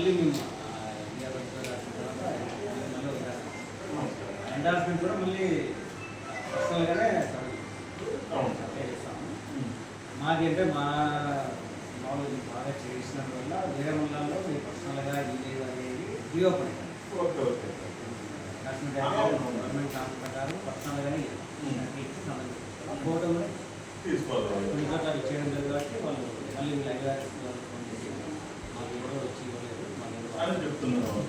మళ్ళీ మేము ఎండార్స్మెంట్ కూడా మళ్ళీ పర్సనల్గానే అప్లై చేస్తాము. మాది అంటే మా మామూలు బాగా చేసిన వల్ల వేరే మండలాల్లో మీరు పర్సనల్గా ఇది అనేది రీఓపెన్ గవర్నమెంట్ నామ్స్ ప్రకారం పర్సనల్గానే ఫోటో కూడా కొన్ని చోట్ల చేయడం లేదు కాబట్టి వాళ్ళు మళ్ళీ ఫోన్ చేసి మాకు ఎవరో వచ్చి ఇవ్వలేదు మళ్ళీ చెప్తున్నారు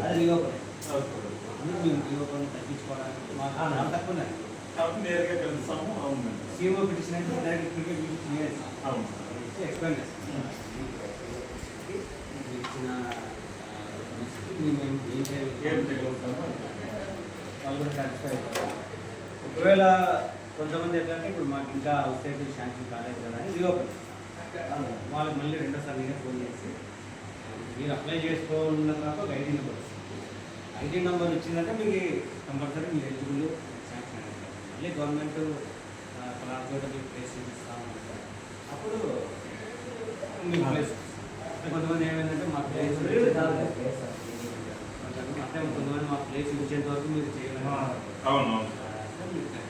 అది రీఓపెన్ అందుకు మేము రీఓపెన్ తగ్గించుకోవడానికి మాకు తక్కువ నేరుగా కలుస్తాము. అవును, సీఓ పిటిషన్ అంటే డైరెక్ట్ ఎక్స్ప్లెయిన్ చేస్తాం. ఇచ్చిన మేము ఏం చేయాలి వాళ్ళు కూడా సాటిస్ఫై అవుతారు. ఒకవేళ కొంతమంది ఎట్లంటే ఇప్పుడు మాకు ఇంకా అవుట్సైడ్ శాంక్షన్ కాలేదు కదా అని రీఓపెన్ వాళ్ళకి మళ్ళీ రెండోసారి నేనే ఫోన్ చేసి మీరు అప్లై చేసుకోన్న తర్వాత ఒక ఐడి నెంబర్ వస్తుంది. ఐడి నెంబర్ ఇచ్చిందంటే మీకు కంపల్సరీ మీరు ఎలిజిబుల్ శాంక్షన్ అనేది మళ్ళీ గవర్నమెంట్ చోట మీకు ప్లేస్ ఇస్తామంటారు. అప్పుడు మీకు ప్లేస్ కొంతమంది ఏమైందంటే మా ప్లేస్ అంటే కొంతమంది మా ప్లేస్ ఇచ్చేంత వరకు మీరు చేయాలి.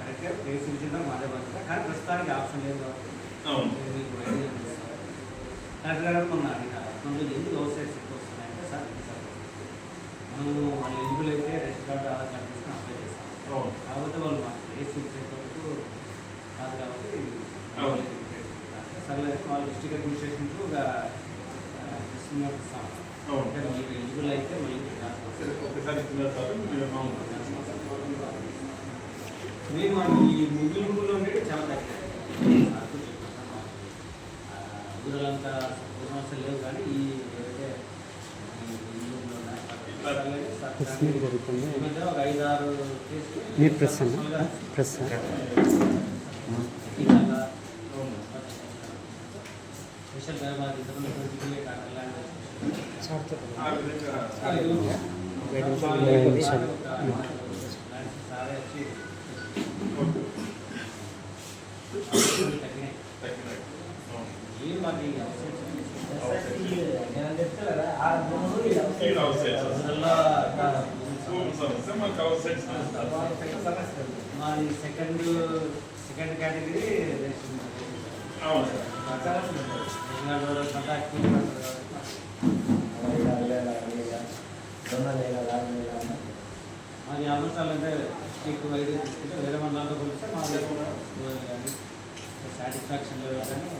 కరెక్ట్గా ప్లేస్ ఇచ్చిందా మాదే పడుతుంది కానీ ప్రస్తుతానికి ఆప్షన్ లేదు కాబట్టి మీకు కరెక్ట్గా మొన్న మనకు ఎందుకు అవుట్ సైడ్స్ ఎక్కువ వస్తున్నాయంటే సార్ మనము వాళ్ళు ఎలిజిబుల్ అయితే రేషన్ కార్డు ఆధార్ కార్డు తీసుకుని అప్లై చేస్తాం. కాకపోతే వాళ్ళు మాకు ప్లేస్ ఇచ్చేంత వరకు కాదు కాబట్టి సర్లే వాళ్ళు డిస్ట్రిక్ట్ అడ్మినిస్ట్రేషన్ ఇస్తాం. అంటే మీకు ఎలిజిబుల్ అయితే మళ్ళీ మేము ఈ ముగ్గులు ఉండేది చాలా తక్కువ ఊరలంతా సమస్యలు లేవు కానీ ఈ ఏదైతే ఒక 5-6 స్పెషల్ మాది సెకండ్ కేటగిరీ మాది ఆల్మోస్ట్ అంటే ఎక్కువ ఐడియా తీసుకుంటే వేరే మండలాల్లో పోలిస్తే మాది కానీ సాటిస్ఫాక్షన్ లేదు కానీ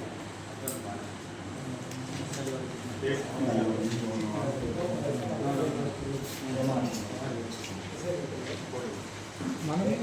మనమే